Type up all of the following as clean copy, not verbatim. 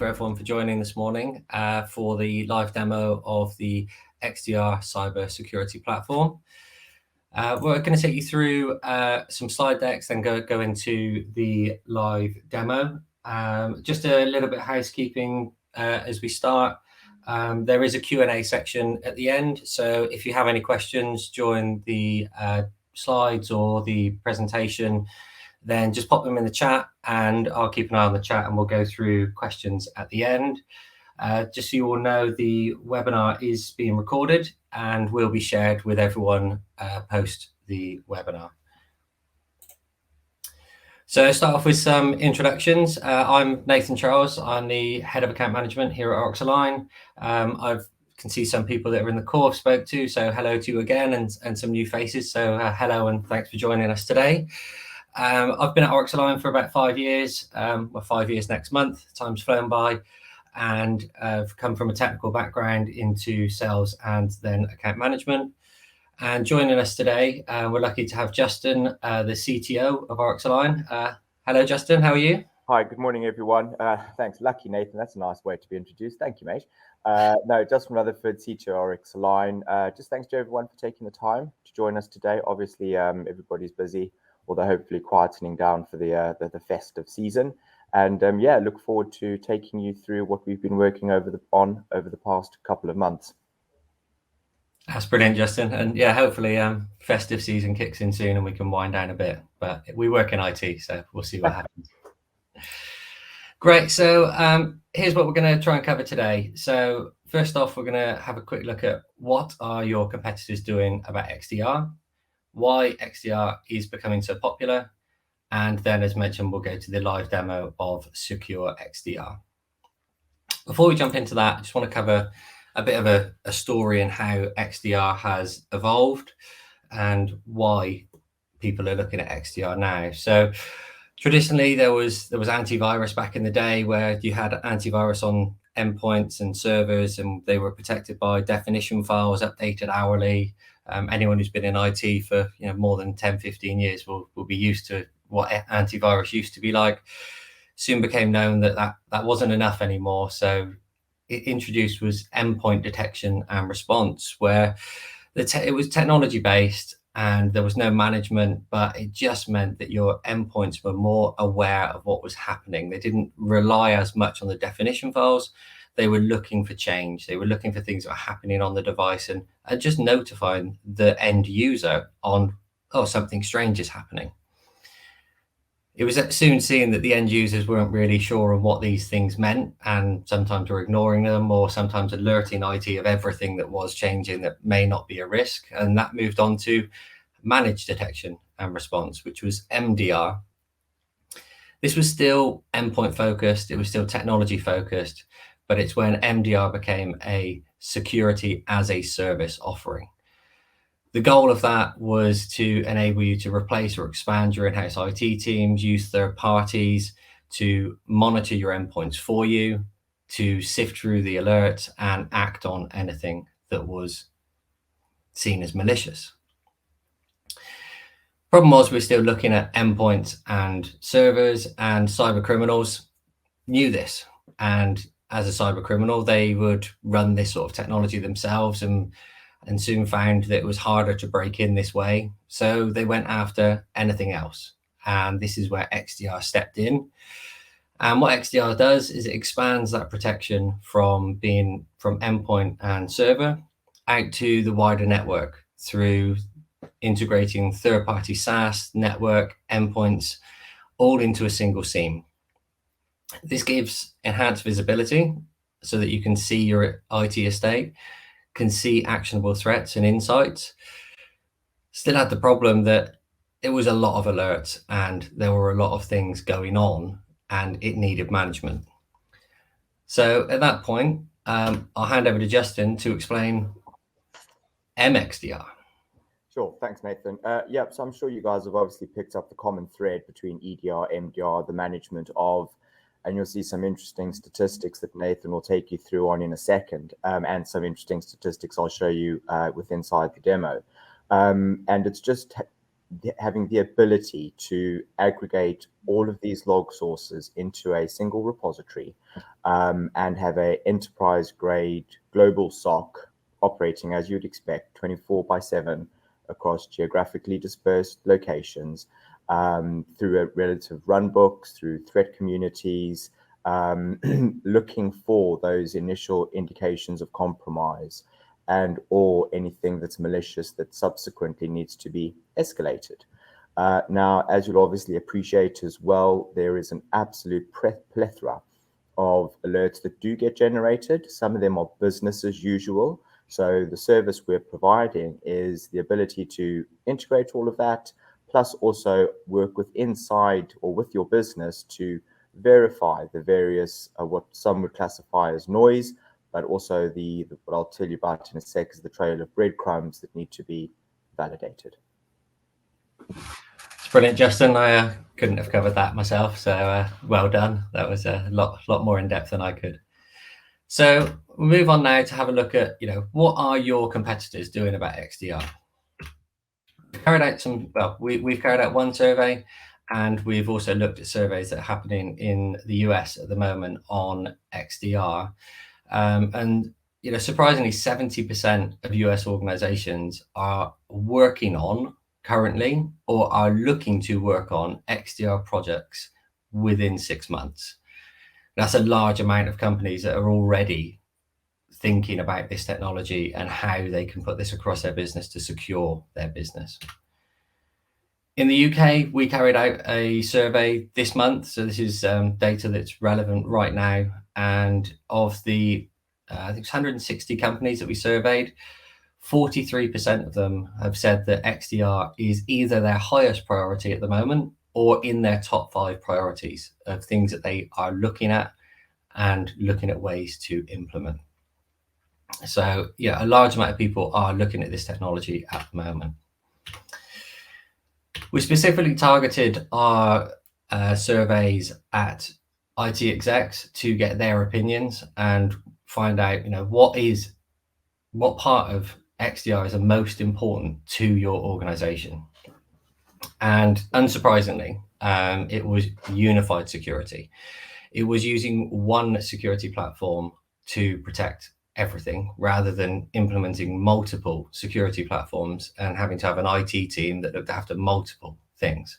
for everyone for joining this morning for the live demo of the XDR cybersecurity platform. We're going to take you through some slide decks, then go into the live demo. Just a little bit of housekeeping as we start. There is a Q&A section at the end, so if you have any questions during the slides or the presentation, then just pop them in the chat and I'll keep an eye on the chat and we'll go through questions at the end. Just so you all know, the webinar is being recorded and will be shared with everyone post the webinar. So start off with some introductions. I'm Nathan Charles. I'm the Head of Account Management here at OryxAlign. I can see some people that are in the call I've spoke to, so hello to you again, and some new faces. So hello and thanks for joining us today. I've been at OryxAlign for about 5 years, well, 5 years next month, time's flown by, and I've come from a technical background into sales and then account management. And joining us today, we're lucky to have Justin, the CTO of OryxAlign. Hello, Justin, how are you? Hi, good morning, everyone. Thanks. Lucky, Nathan. That's a nice way to be introduced. Thank you, mate. No, Justin Rutherford, CTO OryxAlign. Just thanks to everyone for taking the time to join us today. Obviously, everybody's busy, although hopefully quietening down for the festive season. And yeah, look forward to taking you through what we've been working over the past couple of months. That's brilliant, Justin. And yeah, hopefully festive season kicks in soon and we can wind down a bit. But we work in IT, so we'll see what happens. Great. So here's what we're going to try and cover today. So first off, we're going to have a quick look at what are your competitors doing about XDR, why XDR is becoming so popular, and then, as mentioned, we'll go to the live demo of securyXDR. Before we jump into that, I just want to cover a bit of a story and how XDR has evolved and why people are looking at XDR now. So traditionally, there was antivirus back in the day where you had antivirus on endpoints and servers, and they were protected by definition files updated hourly. Anyone who's been in IT for more than 10, 15 years will be used to what antivirus used to be like. Soon became known that wasn't enough anymore. So it introduced was endpoint detection and response, where it was technology based and there was no management, but it just meant that your endpoints were more aware of what was happening. They didn't rely as much on the definition files. They were looking for change. They were looking for things that were happening on the device and just notifying the end user on, oh, something strange is happening. It was soon seen that the end users weren't really sure on what these things meant, and sometimes were ignoring them or sometimes alerting IT of everything that was changing that may not be a risk. And that moved on to managed detection and response, which was MDR. This was still endpoint focused. It was still technology focused, but it's when MDR became a security as a service offering. The goal of that was to enable you to replace or expand your in-house IT teams, use third parties to monitor your endpoints for you, to sift through the alerts and act on anything that was seen as malicious. Problem was we're still looking at endpoints and servers, and cyber criminals knew this. And as a cyber criminal, they would run this sort of technology themselves and soon found that it was harder to break in this way. So they went after anything else. And this is where XDR stepped in. And what XDR does is it expands that protection from endpoint and server out to the wider network through integrating third-party SaaS, network, endpoints, all into a single SIEM. This gives enhanced visibility so that you can see your IT estate, can see actionable threats and insights. Still had the problem that it was a lot of alerts and there were a lot of things going on and it needed management. So at that point, I'll hand over to Justin to explain MXDR. Sure, thanks, Nathan. Yeah, so I'm sure you guys have obviously picked up the common thread between EDR, MDR, the management of, and you'll see some interesting statistics that Nathan will take you through on in a second, and some interesting statistics I'll show you inside the demo. And it's just having the ability to aggregate all of these log sources into a single repository, and have a enterprise-grade global SOC operating as you'd expect, 24/7 across geographically dispersed locations, through a relative runbooks, through threat communities, looking for those initial indications of compromise and or anything that's malicious that subsequently needs to be escalated. Now, as you'll obviously appreciate as well, there is an absolute plethora of alerts that do get generated. Some of them are business as usual. So the service we're providing is the ability to integrate all of that, plus also work with inside or with your business to verify the various, what some would classify as noise, but also what I'll tell you about in a sec is the trail of breadcrumbs that need to be validated. It's brilliant, Justin. I couldn't have covered that myself, so well done. That was a lot more in depth than I could. So we'll move on now to have a look at, what are your competitors doing about XDR? We've carried out one survey, and we've also looked at surveys that are happening in the US at the moment on XDR. And surprisingly, 70% of US organizations are working on currently or are looking to work on XDR projects within 6 months. That's a large amount of companies that are already thinking about this technology and how they can put this across their business to secure their business. In the UK, we carried out a survey this month. So this is data that's relevant right now. And of the, I think 160 companies that we surveyed, 43% of them have said that XDR is either their highest priority at the moment or in their top 5 priorities of things that they are looking at and looking at ways to implement. So yeah, a large amount of people are looking at this technology at the moment. We specifically targeted our surveys at IT execs to get their opinions and find out, what part of XDR is the most important to your organization. And unsurprisingly, it was unified security. It was using one security platform to protect everything rather than implementing multiple security platforms and having to have an IT team that looked after multiple things.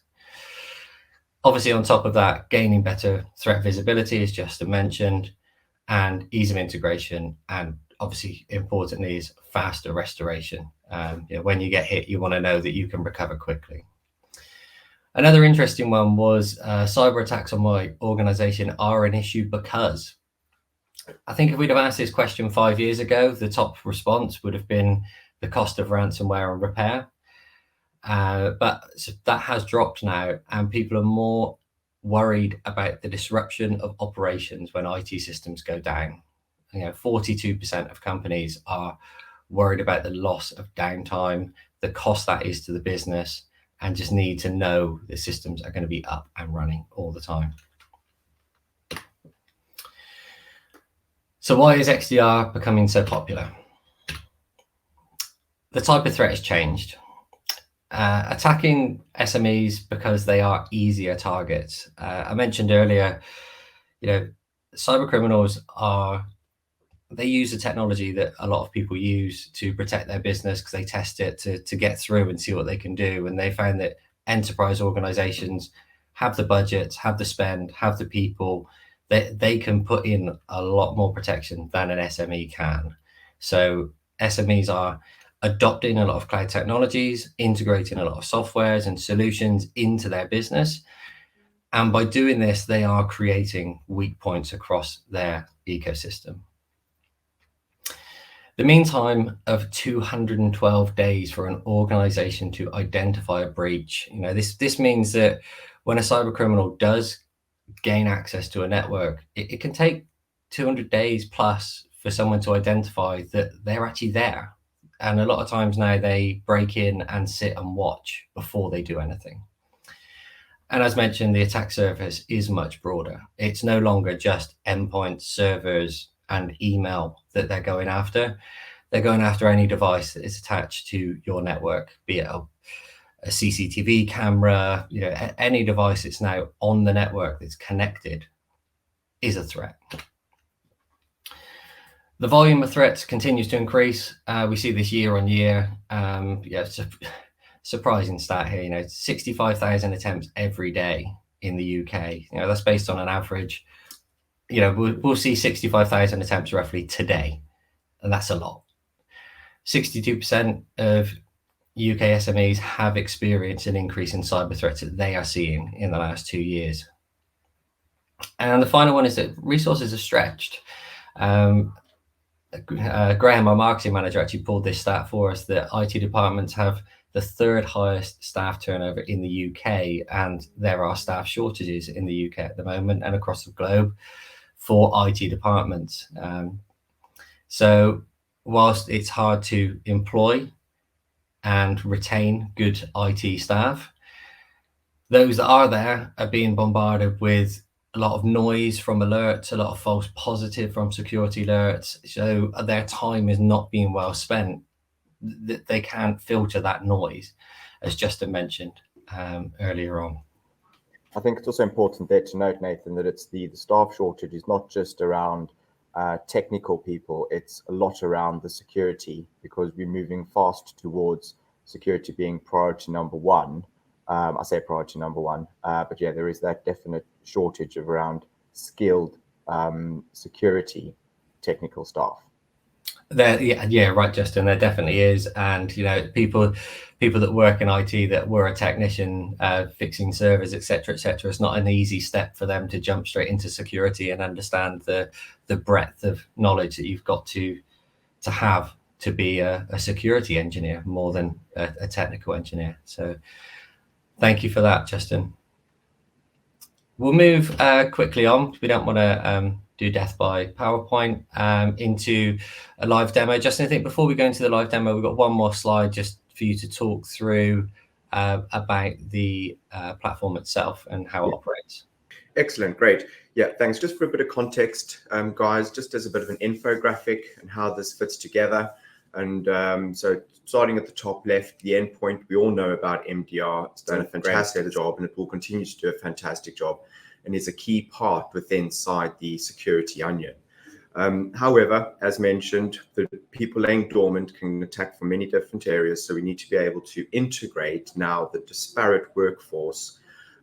Obviously, on top of that, gaining better threat visibility, as Justin mentioned, and ease of integration, and obviously, importantly, is faster restoration. When you get hit, you want to know that you can recover quickly. Another interesting one was cyber attacks on my organization are an issue because I think if we'd have asked this question 5 years ago, the top response would have been the cost of ransomware and repair. But that has dropped now, and people are more worried about the disruption of operations when IT systems go down. 42% of companies are worried about the loss of downtime, the cost that is to the business, and just need to know the systems are going to be up and running all the time. So why is XDR becoming so popular? The type of threat has changed. Attacking SMEs because they are easier targets. I mentioned earlier, cyber criminals they use the technology that a lot of people use to protect their business because they test it to get through and see what they can do. And they found that enterprise organizations have the budgets, have the spend, have the people, they can put in a lot more protection than an SME can. So SMEs are adopting a lot of cloud technologies, integrating a lot of softwares and solutions into their business. And by doing this, they are creating weak points across their ecosystem. The mean time of 212 days for an organization to identify a breach. This means that when a cyber criminal does gain access to a network, it can take 200 days plus for someone to identify that they're actually there. And a lot of times now they break in and sit and watch before they do anything. And as mentioned, the attack surface is much broader. It's no longer just endpoints, servers, and email that they're going after. They're going after any device that is attached to your network, be it a CCTV camera, any device that's now on the network that's connected is a threat. The volume of threats continues to increase. We see this year on year. It's a surprising stat here. 65,000 attempts every day in the UK. That's based on an average. We'll see 65,000 attempts roughly today, and that's a lot. 62% of UK SMEs have experienced an increase in cyber threats that they are seeing in the last 2 years. And the final one is that resources are stretched. Graham, our marketing manager, actually pulled this stat for us, that IT departments have the third highest staff turnover in the UK, and there are staff shortages in the UK at the moment and across the globe for IT departments. So whilst it's hard to employ and retain good IT staff, those that are there are being bombarded with a lot of noise from alerts, a lot of false positive from security alerts. So their time is not being well spent. They can't filter that noise, as Justin mentioned earlier on. I think it's also important there to note, Nathan, that it's the staff shortage is not just around technical people. It's a lot around the security, because we're moving fast towards security being priority number one. I say priority number one, but yeah, there is that definite shortage of around skilled security technical staff. Yeah, right, Justin. There definitely is, and people that work in IT that were a technician fixing servers, etc., etc. It's not an easy step for them to jump straight into security and understand the breadth of knowledge that you've got to have to be a security engineer more than a technical engineer. So thank you for that, Justin. We'll move quickly on. We don't want to do death by PowerPoint into a live demo. Justin, I think before we go into the live demo, we've got one more slide just for you to talk through about the platform itself and how it operates. Excellent, great. Yeah, thanks. Just for a bit of context, guys, just as a bit of an infographic and how this fits together. And so starting at the top left, the endpoint, we all know about MDR. It's done a fantastic job, and it will continue to do a fantastic job, and is a key part within inside the security onion. However, as mentioned, the people laying dormant can attack from many different areas. So we need to be able to integrate now the disparate workforce.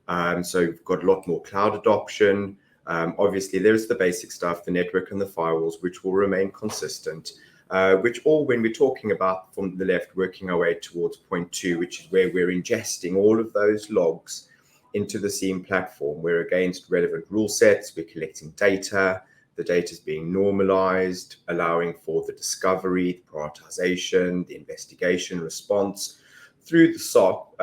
So we've got a lot more cloud adoption. Obviously, there's the basic stuff, the network and the firewalls, which will remain consistent. Which all, when we're talking about from the left, working our way towards point 2, which is where we're ingesting all of those logs into the SIEM platform, where against relevant rule sets, we're collecting data, the data is being normalized, allowing for the discovery, the prioritization, the investigation, response through the SOC,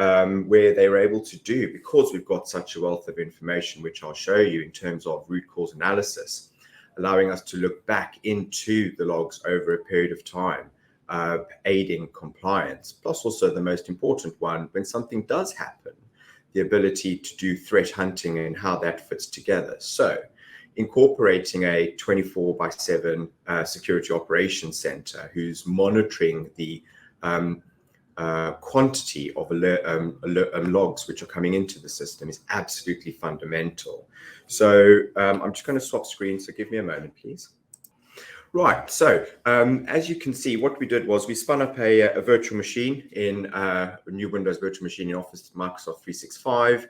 where they were able to do, because we've got such a wealth of information, which I'll show you in terms of root cause analysis, allowing us to look back into the logs over a period of time, aiding compliance. Plus also the most important one, when something does happen, the ability to do threat hunting and how that fits together. So incorporating a 24/7 security operations center who's monitoring the quantity of logs which are coming into the system is absolutely fundamental. So I'm just going to swap screens, so give me a moment, please. Right, so as you can see, what we did was we spun up a virtual machine in a new Windows virtual machine in Office Microsoft 365.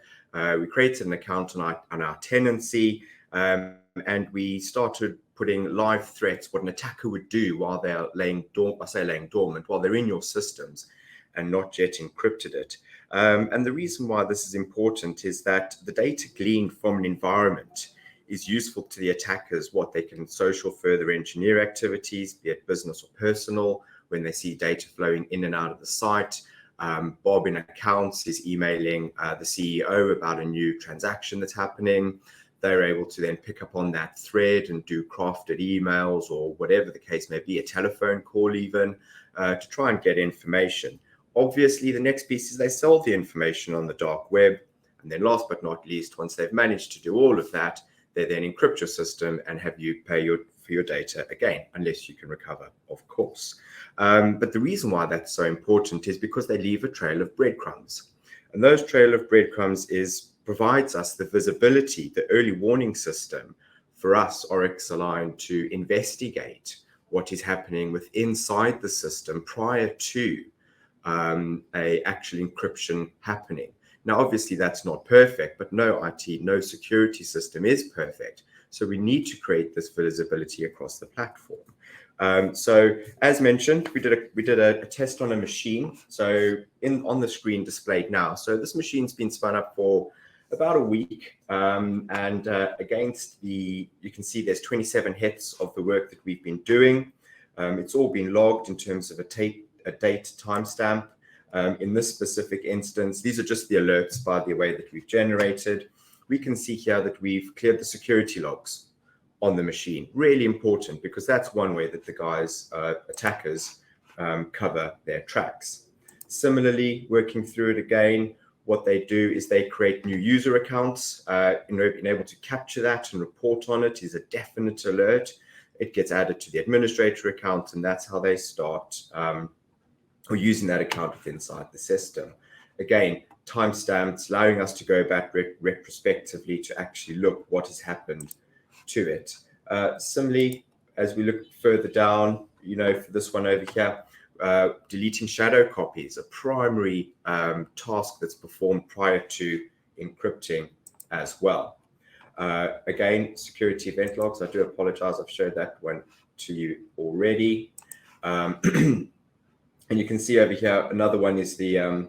We created an account on our tenancy, and we started putting live threats, what an attacker would do while they're laying dormant, while they're in your systems and not yet encrypted it. And the reason why this is important is that the data gleaned from an environment is useful to the attackers, what they can social further engineer activities, be it business or personal, when they see data flowing in and out of the site. Bob in accounts is emailing the CEO about a new transaction that's happening. They're able to then pick up on that thread and do crafted emails or whatever the case may be, a telephone call even, to try and get information. Obviously, the next piece is they sell the information on the dark web. And then last but not least, once they've managed to do all of that, they then encrypt your system and have you pay for your data again, unless you can recover, of course. But the reason why that's so important is because they leave a trail of breadcrumbs. And those trail of breadcrumbs provides us the visibility, the early warning system for us, OryxAlign, to investigate what is happening inside the system prior to a actual encryption happening. Now, obviously, that's not perfect, but no IT, no security system is perfect. So we need to create this visibility across the platform. So as mentioned, we did a test on a machine. So on the screen displayed now. So this machine's been spun up for about a week. Against you can see there's 27 hits of the work that we've been doing. It's all been logged in terms of a date timestamp. In this specific instance, these are just the alerts, by the way, that we've generated. We can see here that we've cleared the security logs on the machine. Really important, because that's one way that the attackers cover their tracks. Similarly, working through it again, what they do is they create new user accounts. Being able to capture that and report on it is a definite alert. It gets added to the administrator account, and that's how they start or using that account inside the system. Again, timestamps, allowing us to go back retrospectively to actually look what has happened to it. Similarly, as we look further down, for this one over here, deleting shadow copies, a primary task that's performed prior to encrypting as well. Again, security event logs. I do apologize, I've showed that one to you already. And you can see over here, another one is the a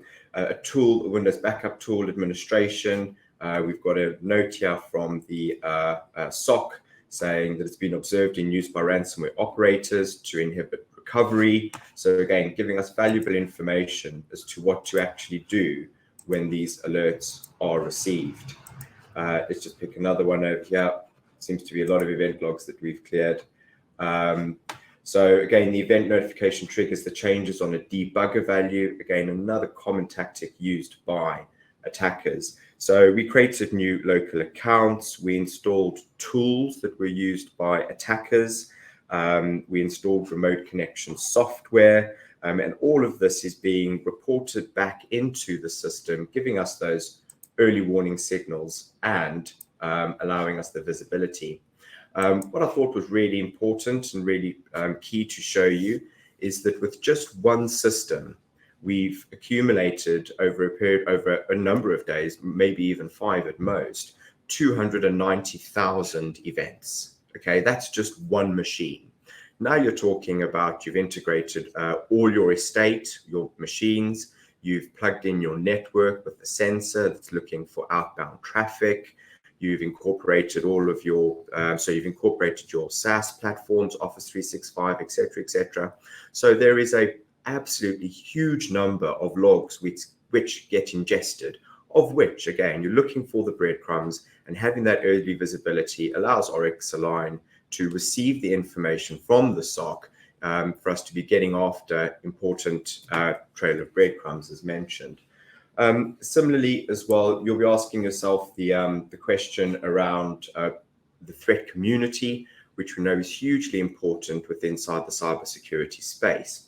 Windows backup tool administration. We've got a note here from the SOC saying that it's been observed in use by ransomware operators to inhibit recovery. So again, giving us valuable information as to what to actually do when these alerts are received. Let's just pick another one over here. Seems to be a lot of event logs that we've cleared. So again, the event notification triggers the changes on a debugger value. Again, another common tactic used by attackers. So we created new local accounts. We installed tools that were used by attackers. We installed remote connection software. And all of this is being reported back into the system, giving us those early warning signals and allowing us the visibility. What I thought was really important and really key to show you is that with just one system, we've accumulated over a number of days, maybe even 5 at most, 290,000 events. Okay, that's just one machine. Now you're talking about you've integrated all your estate, your machines, you've plugged in your network with the sensor that's looking for outbound traffic. You've incorporated all of your, you've incorporated your SaaS platforms, Office 365, et cetera, So there is a absolutely huge number of logs which get ingested, of which, again, you're looking for the breadcrumbs, and having that early visibility allows OryxAlign to receive the information from the SOC for us to be getting after important trail of breadcrumbs, as mentioned. Similarly, as well, you'll be asking yourself the question around the threat community, which we know is hugely important inside the cybersecurity space.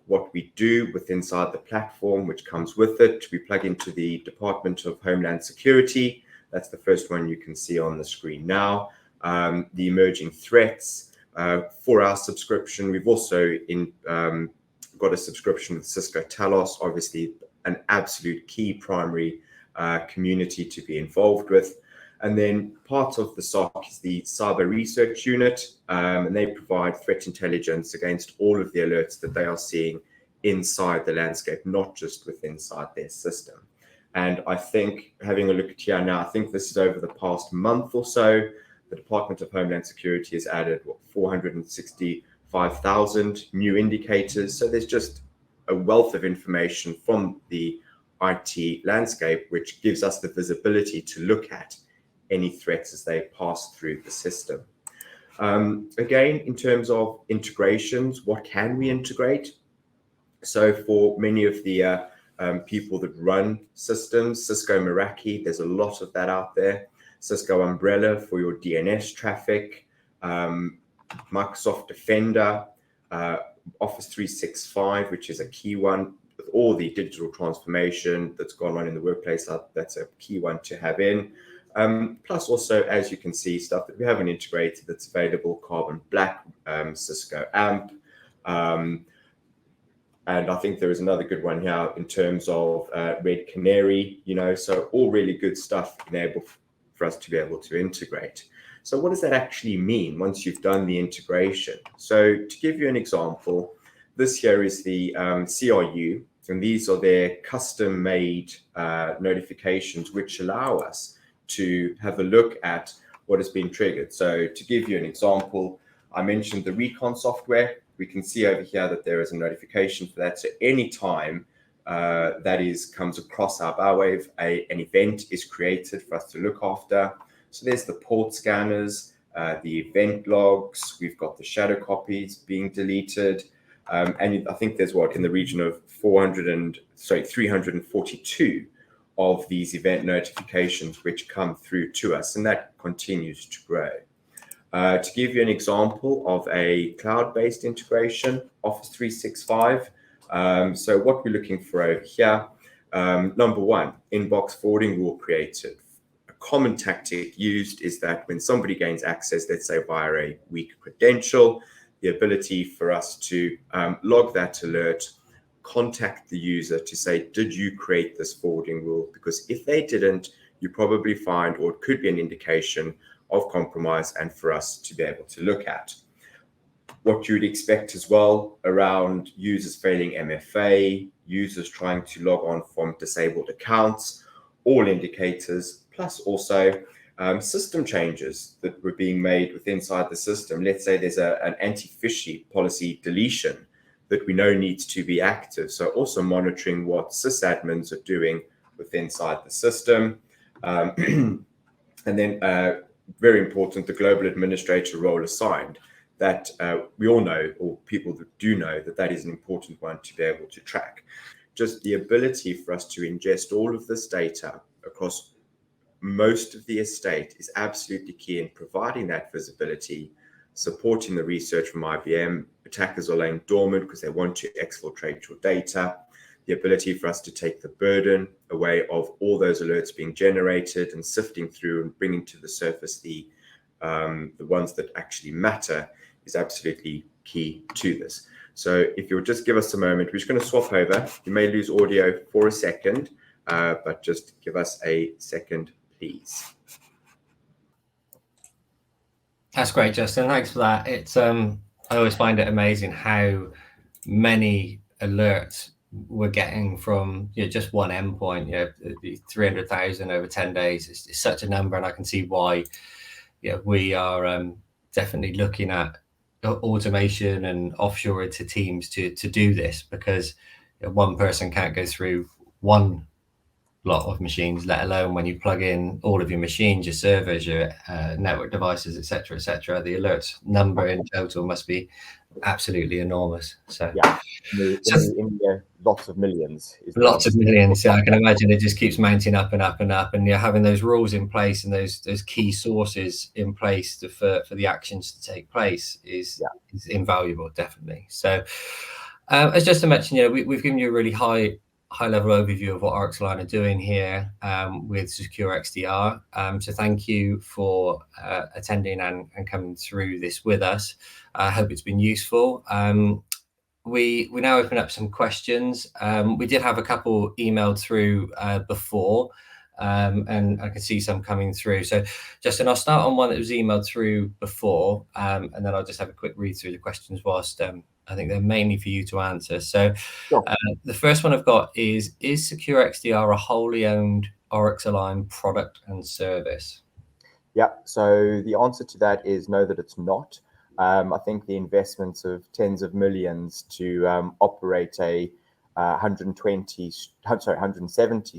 What we do inside the platform, which comes with it, we plug into the Department of Homeland Security. That's the first one you can see on the screen now. The emerging threats. For our subscription, we've also got a subscription with Cisco Talos, obviously an absolute key primary community to be involved with. And then part of the SOC is the Cyber Research Unit, and they provide threat intelligence against all of the alerts that they are seeing inside the landscape, not just inside their system. And I think, having a look at here now, I think this is over the past month or so, the Department of Homeland Security has added 465,000 new indicators. So there's just a wealth of information from the IT landscape, which gives us the visibility to look at any threats as they pass through the system. Again, in terms of integrations, what can we integrate? So for many of the people that run systems, Cisco Meraki, there's a lot of that out there. Cisco Umbrella for your DNS traffic, Microsoft Defender, Office 365, which is a key one, with all the digital transformation that's gone on in the workplace, that's a key one to have in. Plus also, as you can see, stuff that we haven't integrated that's available, Carbon Black, Cisco AMP. And I think there is another good one here in terms of Red Canary, so all really good stuff enabled for us to be able to integrate. So what does that actually mean once you've done the integration? So to give you an example, this here is the CRU, and these are their custom-made notifications which allow us to have a look at what has been triggered. So to give you an example, I mentioned the recon software. We can see over here that there is a notification for that. So any time comes across our bow wave, an event is created for us to look after. So there's the port scanners, the event logs. We've got the shadow copies being deleted. And I think there's in the region of 342 of these event notifications which come through to us, and that continues to grow. To give you an example of a cloud-based integration, Office 365. So what we're looking for over here, number one, inbox forwarding rule created. A common tactic used is that when somebody gains access, let's say via a weak credential, the ability for us to log that alert, contact the user to say, did you create this forwarding rule? Because if they didn't, you probably find, or it could be an indication of compromise, and for us to be able to look at. What you would expect as well around users failing MFA, users trying to log on from disabled accounts, all indicators, plus also system changes that were being with inside the system. Let's say there's an anti-fishy policy deletion that we know needs to be active. So also monitoring what sysadmins are doing within inside the system. And then very important, the global administrator role assigned, that we all know, or people that do know, that is an important one to be able to track. Just the ability for us to ingest all of this data across most of the estate is absolutely key in providing that visibility, supporting the research from IBM. Attackers are laying dormant because they want to exfiltrate your data. The ability for us to take the burden away of all those alerts being generated and sifting through and bringing to the surface the ones that actually matter is absolutely key to this. So if you'll just give us a moment, we're just going to swap over. You may lose audio for a second, but just give us a second, please. That's great, Justin. Thanks for that. It's I always find it amazing how many alerts we're getting from just one endpoint. 300,000 over 10 days is such a number, and I can see why we are definitely looking at automation and offshore to teams to do this, because one person can't go through one lot of machines, let alone when you plug in all of your machines, your servers, your network devices, etc., etc. The alerts number in total must be absolutely enormous. So yeah, in lots of millions. Lots of millions. Yeah, I can imagine it just keeps mounting up and up and up, and you're having those rules in place and those key sources in place for the actions to take place is invaluable, definitely. So as Justin mentioned, we've given you a really high level overview of what OryxAlign are doing here with securyXDR. So thank you for attending and coming through this with us. I hope it's been useful. We now open up some questions. We did have a couple emailed through before, and I can see some coming through. So Justin, I'll start on one that was emailed through before, and then I'll just have a quick read through the questions whilst I think they're mainly for you to answer. So the first one I've got is securyXDR a wholly owned OryxAlign product and service? Yeah, so the answer to that is no, that it's not. I think the investments of tens of millions to operate a 170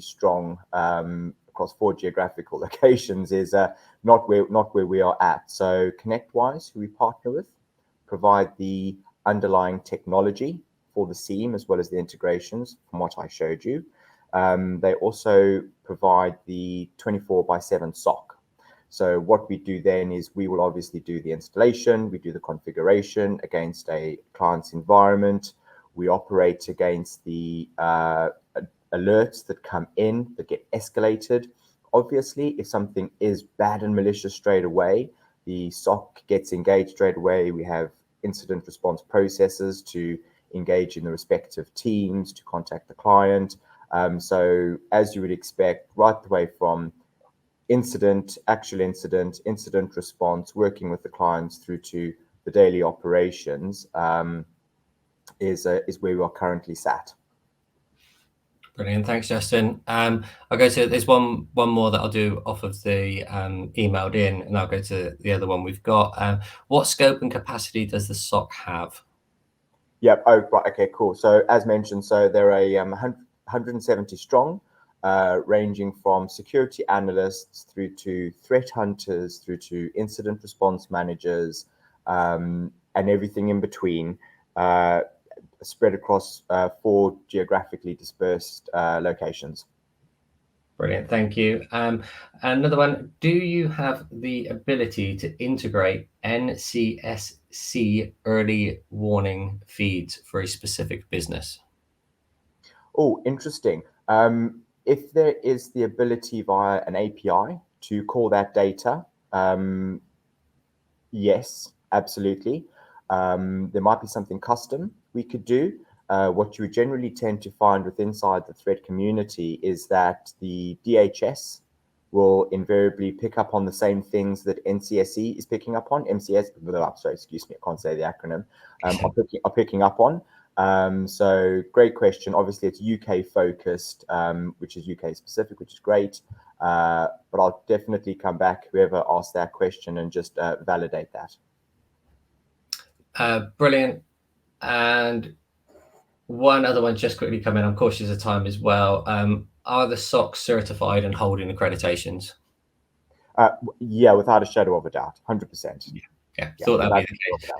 strong across 4 geographical locations is not where we are at. So ConnectWise, who we partner with, provide the underlying technology for the SIEM as well as the integrations from what I showed you. They also provide the 24/7 SOC. So what we do then is we will obviously do the installation, we do the configuration against a client's environment. We operate against the alerts that come in, that get escalated. Obviously, if something is bad and malicious straight away, the SOC gets engaged straight away. We have incident response processes to engage in the respective teams, to contact the client. So as you would expect, right the way from incident, actual incident, incident response, working with the clients through to the daily operations is where we are currently sat. Brilliant, thanks, Justin. I'll go to, there's one more that I'll do off of the emailed in, and I'll go to the other one we've got. What scope and capacity does the SOC have? Yep. Oh, right. Okay, cool. So as mentioned, so they're a 170 strong, ranging from security analysts through to threat hunters, through to incident response managers, and everything in between, spread across 4 geographically dispersed locations. Brilliant, thank you. Another one, do you have the ability to integrate NCSC early warning feeds for a specific business? Oh, interesting. If there is the ability via an API to call that data, yes, absolutely. There might be something custom we could do. What you would generally tend to find with inside the threat community is that the DHS will invariably pick up on the same things that NCSE is picking up on. Sorry, excuse me, I can't say the acronym. Are picking up on. So great question. Obviously, it's UK focused, which is UK specific, which is great. But I'll definitely come back, whoever asked that question, and just validate that. Brilliant. And one other one just quickly come in. I'm cautious of time as well. Are the SOCs certified and holding accreditations? Yeah, without a shadow of a doubt, 100%. Yeah, thought that'd be the case.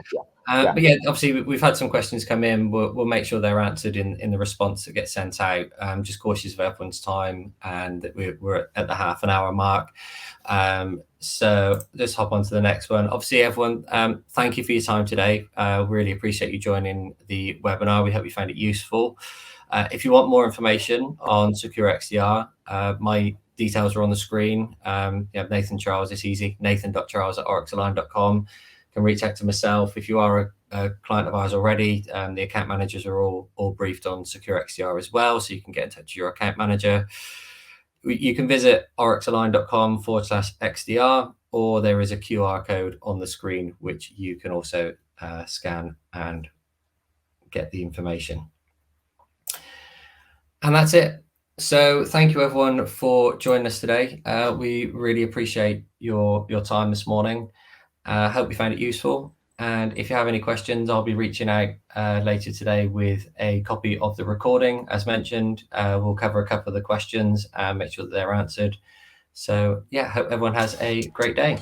But yeah, obviously we've had some questions come in. We'll make sure they're answered in the response that gets sent out. Just cautious of everyone's time, and that we're at the half an hour mark. So let's hop on to the next one. Obviously, everyone, thank you for your time today. Really appreciate you joining the webinar. We hope you found it useful. If you want more information on securyXDR, my details are on the screen. You have Nathan Charles, it's easy, nathan.charles@OryxAlign.com. Can reach out to myself. If you are a client of ours already, the account managers are all briefed on securyXDR as well, so you can get in touch with your account manager. You can visit OryxAlign.com/XDR, or there is a QR code on the screen, which you can also scan and get the information. And that's it. So thank you everyone for joining us today. We really appreciate your time this morning. Hope you found it useful. And if you have any questions, I'll be reaching out later today with a copy of the recording. As mentioned, we'll cover a couple of the questions and make sure that they're answered. So yeah, hope everyone has a great day.